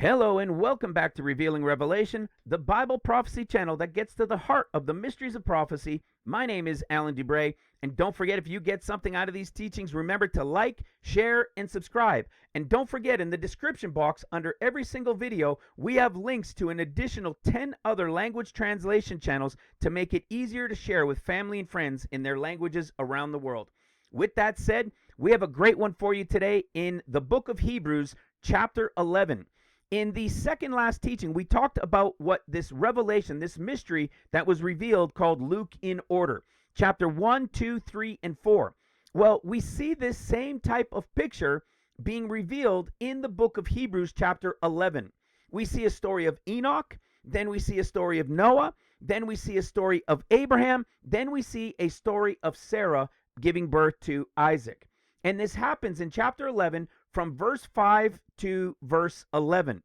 Hello and welcome back to Revealing Revelation, the Bible prophecy channel that gets to the heart of the mysteries of prophecy. My name is Alain Dubreuil, and don't forget, if you get something out of these teachings, remember to like, share, and subscribe. And don't forget, in the description box under every single video, we have links to an additional 10 other language translation channels to make it easier to share with family and friends in their languages around the world. With that said, we have a great one for you today in the book of Hebrews, chapter 11. In the second last teaching, we talked about what this revelation, this mystery that was revealed called Luke in order. Chapter 1, 2, 3, and 4. Well, we see this same type of picture being revealed in the book of Hebrews chapter 11. We see a story of Enoch, then we see a story of Noah, then we see a story of Abraham, then we see a story of Sarah giving birth to Isaac. And this happens in chapter 11 from verse 5 to verse 11.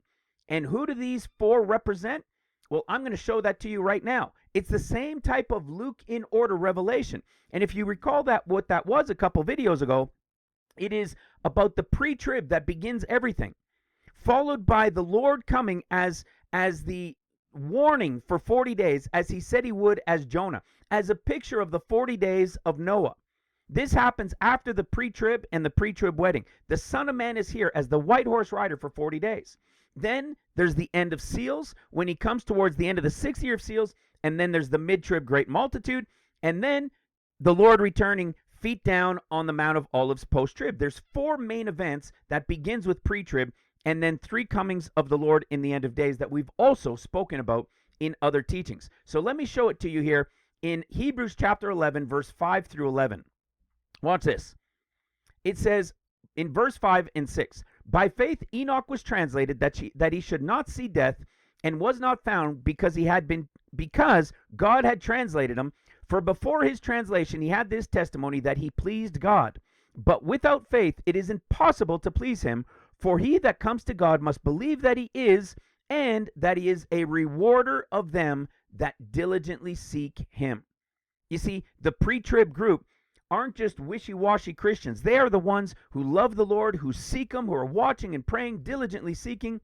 And who do these four represent? Well, I'm going to show that to you right now. It's the same type of Luke in order revelation. And if you recall what that was a couple videos ago, it is about the pre-trib that begins everything, followed by the Lord coming as the warning for 40 days, as he said he would as Jonah, as a picture of the 40 days of Noah. This happens after the pre-trib and the pre-trib wedding. The Son of Man is here as the white horse rider for 40 days. Then there's the end of seals when he comes towards the end of the 6th year of seals. And then there's the mid-trib great multitude. And then the Lord returning feet down on the Mount of Olives post-trib. There's 4 main events that begins with pre-trib, and then 3 comings of the Lord in the end of days that we've also spoken about in other teachings. So let me show it to you here in Hebrews chapter 11, verse 5 through 11. Watch this. It says in verse 5 and 6, by faith Enoch was translated that he should not see death, and was not found because God had translated him. For before his translation he had this testimony that he pleased God. But without faith it is impossible to please him, for he that comes to God must believe that he is, and that he is a rewarder of them that diligently seek him. You see, the pre-trib group aren't just wishy-washy Christians. They are the ones who love the Lord, who seek him, who are watching and praying, diligently seeking.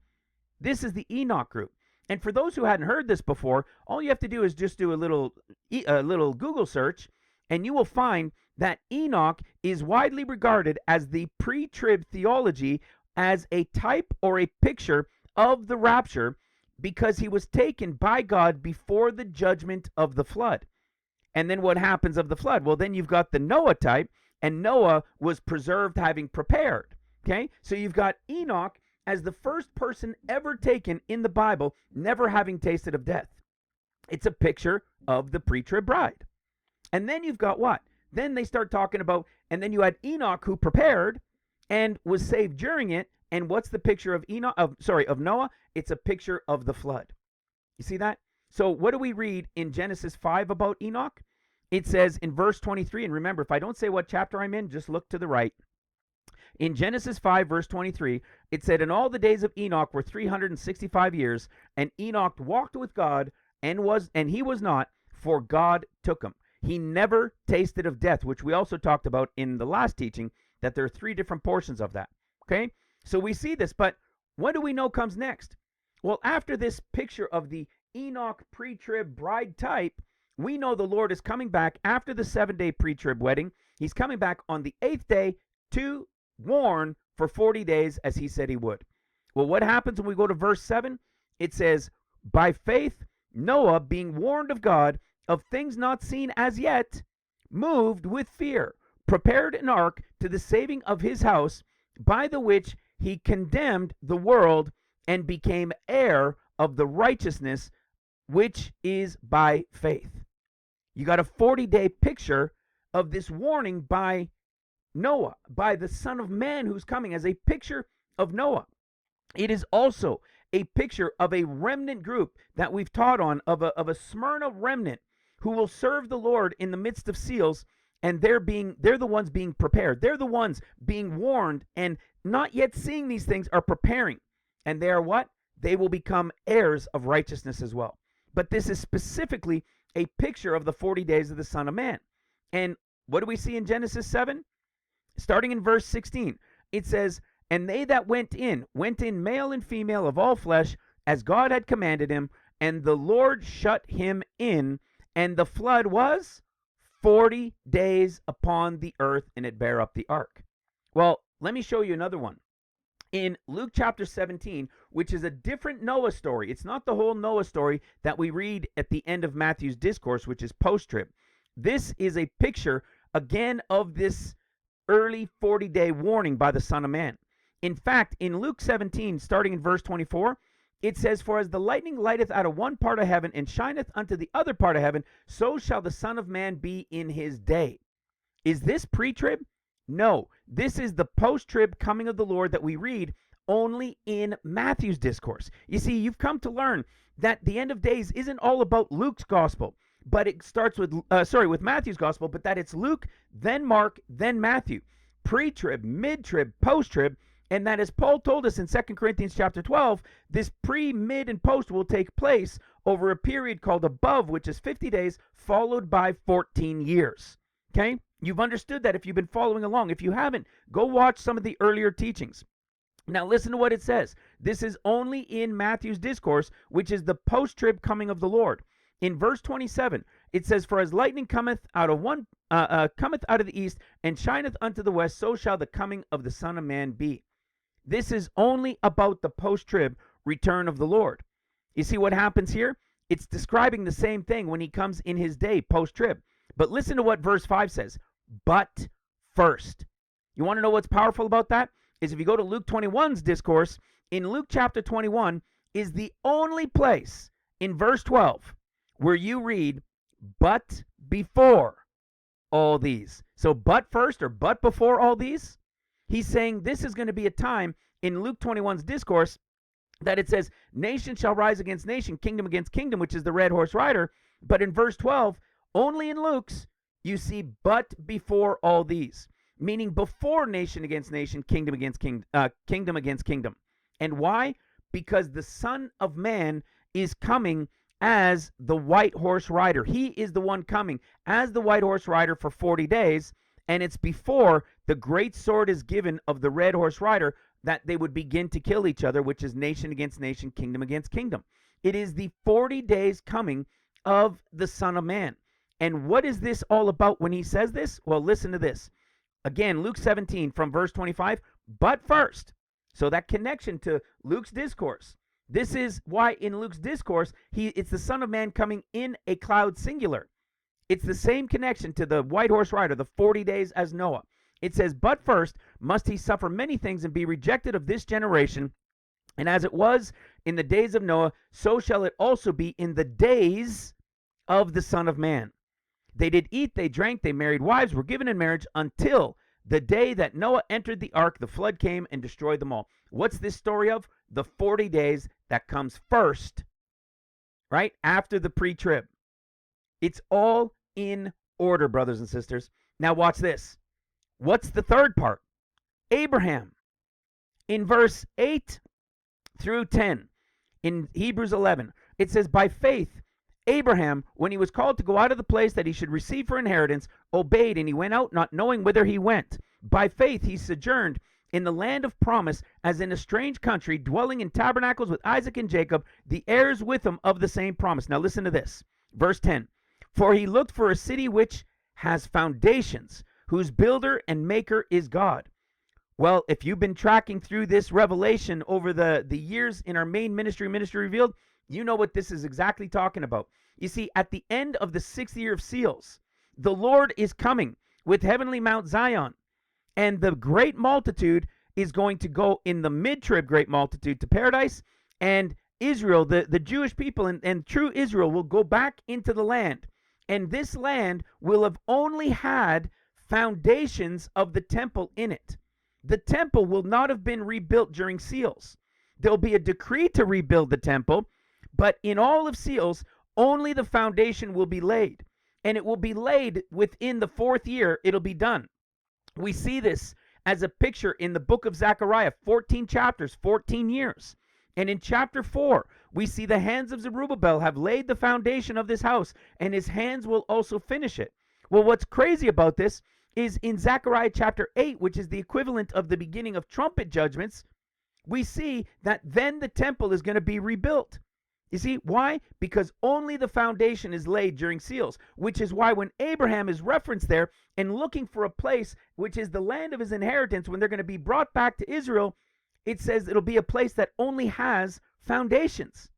This is the Enoch group. And for those who hadn't heard this before, all you have to do is just do a little Google search, and you will find that Enoch is widely regarded as the pre-trib theology, as a type or a picture of the rapture, because he was taken by God before the judgment of the flood. And then what happens of the flood? Well, then you've got the Noah type, and Noah was preserved having prepared. Okay? So you've got Enoch as the first person ever taken in the Bible, never having tasted of death. It's a picture of the pre-trib bride. And then you've got what? Then they start talking about, and then you had Enoch who prepared and was saved during it. And what's the picture of of Noah? It's a picture of the flood. You see that? So what do we read in Genesis 5 about Enoch? It says in verse 23, and remember, if I don't say what chapter I'm in, just look to the right. In Genesis 5, verse 23, it said, and all the days of Enoch were 365 years, and Enoch walked with God, and he was not, for God took him. He never tasted of death, which we also talked about in the last teaching, that there are 3 different portions of that. Okay? So we see this, but what do we know comes next? Well, after this picture of the Enoch pre-trib bride type, we know the Lord is coming back after the 7-day pre-trib wedding. He's coming back on the 8th day to warn for 40 days, as he said he would. Well, what happens when we go to verse 7? It says, by faith Noah, being warned of God of things not seen as yet, moved with fear, prepared an ark to the saving of his house, by the which he condemned the world, and became heir of the righteousness which is by faith. You got a 40-day picture of this warning by Noah, by the Son of Man who's coming, as a picture of Noah. It is also a picture of a remnant group that we've taught on, of a Smyrna remnant who will serve the Lord in the midst of seals, and they're the ones being prepared. They're the ones being warned, and not yet seeing these things are preparing. And they are what? They will become heirs of righteousness as well. But this is specifically a picture of the 40 days of the Son of Man. And what do we see in Genesis 7? Starting in verse 16, it says, And they that went in male and female of all flesh, as God had commanded him. And the Lord shut him in, and the flood was 40 days upon the earth, and it bare up the ark. Well, let me show you another one. In Luke chapter 17, which is a different Noah story. It's not the whole Noah story that we read at the end of Matthew's discourse, which is post-trib. This is a picture, again, of this early 40-day warning by the Son of Man. In fact, in Luke 17, starting in verse 24, it says, "For as the lightning lighteth out of one part of heaven, and shineth unto the other part of heaven, so shall the Son of Man be in his day." Is this pre-trib? No. This is the post-trib coming of the Lord that we read only in Matthew's discourse. You see, you've come to learn that the end of days isn't all about Luke's gospel, but it starts with Matthew's gospel, but that it's Luke, then Mark, then Matthew. Pre-trib, mid-trib, post-trib, and that, as Paul told us in 2 Corinthians chapter 12, this pre, mid, and post will take place over a period called above, which is 50 days, followed by 14 years. Okay? You've understood that if you've been following along. If you haven't, go watch some of the earlier teachings. Now listen to what it says. This is only in Matthew's discourse, which is the post-trib coming of the Lord. In verse 27, it says, "For as lightning cometh out of the east, and shineth unto the west, so shall the coming of the Son of Man be." This is only about the post-trib return of the Lord. You see what happens here? It's describing the same thing when he comes in his day, post-trib. But listen to what verse 5 says. "But first." You want to know what's powerful about that? Is if you go to Luke 21's discourse, in Luke chapter 21 is the only place in verse 12 where you read, "But before all these." So, but first or but before all these? He's saying this is going to be a time in Luke 21's discourse that it says, "Nation shall rise against nation, kingdom against kingdom," which is the red horse rider. But in verse 12, only in Luke's, you see, "but before all these," meaning before nation against nation, kingdom against kingdom against kingdom. And why? Because the Son of Man is coming as the white horse rider. He is the one coming as the white horse rider for 40 days. And it's before the great sword is given of the red horse rider that they would begin to kill each other, which is nation against nation, kingdom against kingdom. It is the 40 days coming of the Son of Man. And what is this all about when he says this? Well, listen to this. Again, Luke 17 from verse 25, "But first." So that connection to Luke's discourse. This is why in Luke's discourse, it's the Son of Man coming in a cloud singular. It's the same connection to the white horse rider, the 40 days as Noah. It says, "But first must he suffer many things and be rejected of this generation. And as it was in the days of Noah, so shall it also be in the days of the Son of Man. They did eat, they drank, they married wives, were given in marriage, until the day that Noah entered the ark, the flood came and destroyed them all." What's this story of? The 40 days that comes first, right after the pre-trib. It's all in order, brothers and sisters. Now watch this. What's the third part? Abraham. In verse 8 through 10, in Hebrews 11, it says, "By faith, Abraham, when he was called to go out of the place that he should receive for inheritance, obeyed, and he went out not knowing whither he went. By faith he sojourned in the land of promise, as in a strange country, dwelling in tabernacles with Isaac and Jacob, the heirs with him of the same promise." Now listen to this. Verse 10, "For he looked for a city which has foundations, whose builder and maker is God." Well, if you've been tracking through this revelation over the years in our main ministry revealed, you know what this is exactly talking about. You see, at the end of the 6th year of seals, the Lord is coming with heavenly Mount Zion, and the great multitude is going to go in the mid-trib great multitude to paradise, and Israel, the Jewish people and true Israel, will go back into the land. And this land will have only had foundations of the temple in it. The temple will not have been rebuilt during seals. There'll be a decree to rebuild the temple, but in all of seals, only the foundation will be laid. And it will be laid within the 4th year, it'll be done. We see this as a picture in the book of Zechariah, 14 chapters, 14 years. And in chapter 4, we see the hands of Zerubbabel have laid the foundation of this house, and his hands will also finish it. Well, what's crazy about this is in Zechariah chapter 8, which is the equivalent of the beginning of trumpet judgments. We see that then the temple is going to be rebuilt. You see, why? Because only the foundation is laid during seals, which is why when Abraham is referenced there and looking for a place which is the land of his inheritance, when they're going to be brought back to Israel, it says it'll be a place that only has foundations.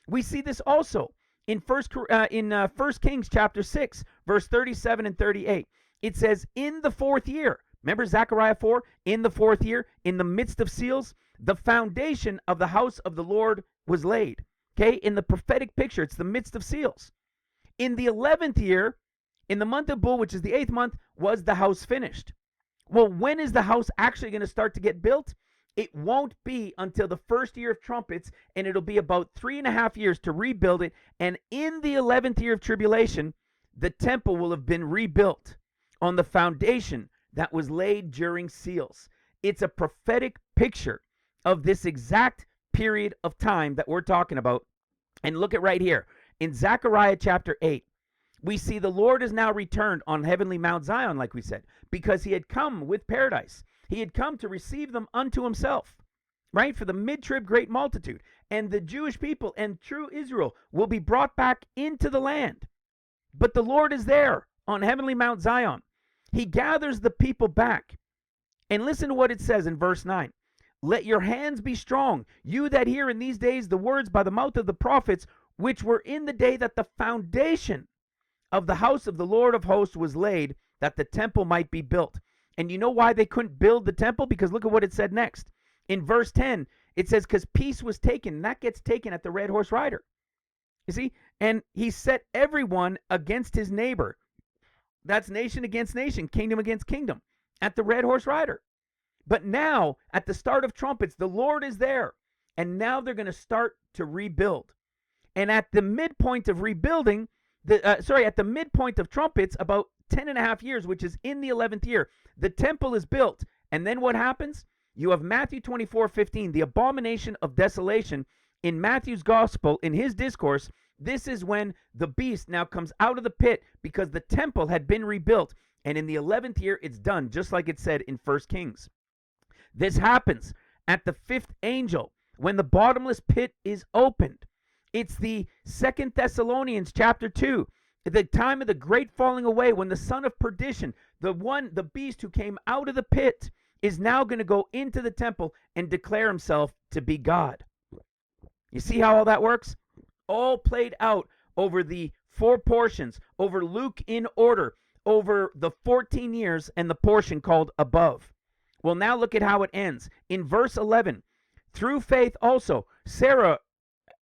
We see this also in First Kings chapter 6, verse 37 and 38. It says, in the fourth year, remember Zechariah 4, in the fourth year, in the midst of seals, the foundation of the house of the Lord was laid. Okay, in the prophetic picture, it's the midst of seals. In the 11th year, in the month of Bul, which is the 8th month, was the house finished. Well, when is the house actually going to start to get built? It won't be until the first year of trumpets, and it'll be about 3.5 years to rebuild it. And in the 11th year of tribulation, the temple will have been rebuilt on the foundation that was laid during seals. It's a prophetic picture of this exact period of time that we're talking about. And look at right here in Zechariah chapter 8, we see the Lord is now returned on heavenly Mount Zion, like we said, because he had come with paradise. He had come to receive them unto himself, right? For the mid-trib great multitude. And the Jewish people and true Israel will be brought back into the land. But the Lord is there on heavenly Mount Zion. He gathers the people back. And listen to what it says in verse 9. Let your hands be strong, you that hear in these days the words by the mouth of the prophets, which were in the day that the foundation of the house of the Lord of hosts was laid, that the temple might be built. And you know why they couldn't build the temple? Because look at what it said next. In verse 10, it says, because peace was taken, and that gets taken at the red horse rider. You see? And he set everyone against his neighbor. That's nation against nation, kingdom against kingdom, at the red horse rider. But now, at the start of trumpets, the Lord is there. And now they're going to start to rebuild. And at the midpoint of rebuilding, at the midpoint of trumpets, about 10.5 years, which is in the 11th year, the temple is built. And then what happens? You have Matthew 24:15, the abomination of desolation. In Matthew's gospel, in his discourse, this is when the beast now comes out of the pit because the temple had been rebuilt. And in the 11th year, it's done, just like it said in 1 Kings. This happens at the 5th angel when the bottomless pit is opened. It's the 2 Thessalonians chapter 2, the time of the great falling away, when the son of perdition, the beast who came out of the pit, is now going to go into the temple and declare himself to be God. You see how all that works? All played out over the 4 portions, over Luke in order, over the 14 years and the portion called above. Well, now look at how it ends. In verse 11, through faith also, Sarah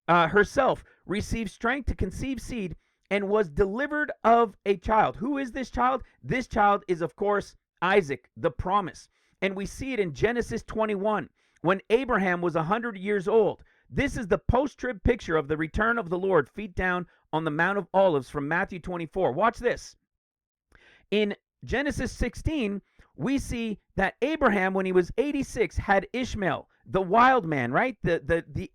herself received strength to conceive seed and was delivered of a child. Who is this child? This child is, of course, Isaac, the promise. And we see it in Genesis 21, when Abraham was 100 years old. This is the post-trib picture of the return of the Lord, feet down on the Mount of Olives from Matthew 24. Watch this. In Genesis 16, we see that Abraham, when he was 86, had Ishmael, the wild man, right? The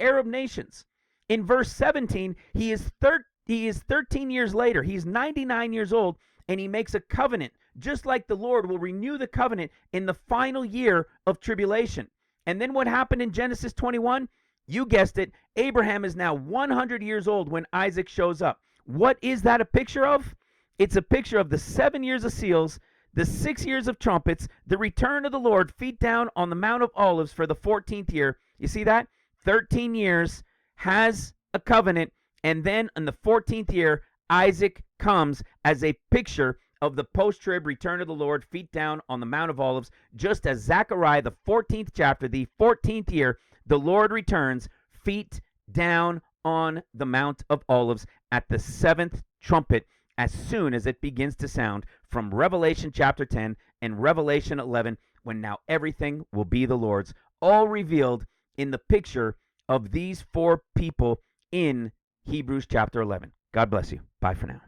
Arab nations. In verse 17, he is 13 years later. He's 99 years old, and he makes a covenant, just like the Lord will renew the covenant in the final year of tribulation. And then what happened in Genesis 21? You guessed it. Abraham is now 100 years old when Isaac shows up. What is that a picture of? It's a picture of the 7 years of seals, the 6 years of trumpets, the return of the Lord, feet down on the Mount of Olives for the 14th year. You see that? 13 years, has a covenant, and then in the 14th year, Isaac comes as a picture of the post-trib return of the Lord, feet down on the Mount of Olives, just as Zechariah, the 14th chapter, the 14th year, the Lord returns, feet down on the Mount of Olives at the 7th trumpet, as soon as it begins to sound from Revelation chapter 10 and Revelation 11, when now everything will be the Lord's, all revealed in the picture of these 4 people in Hebrews chapter 11. God bless you. Bye for now.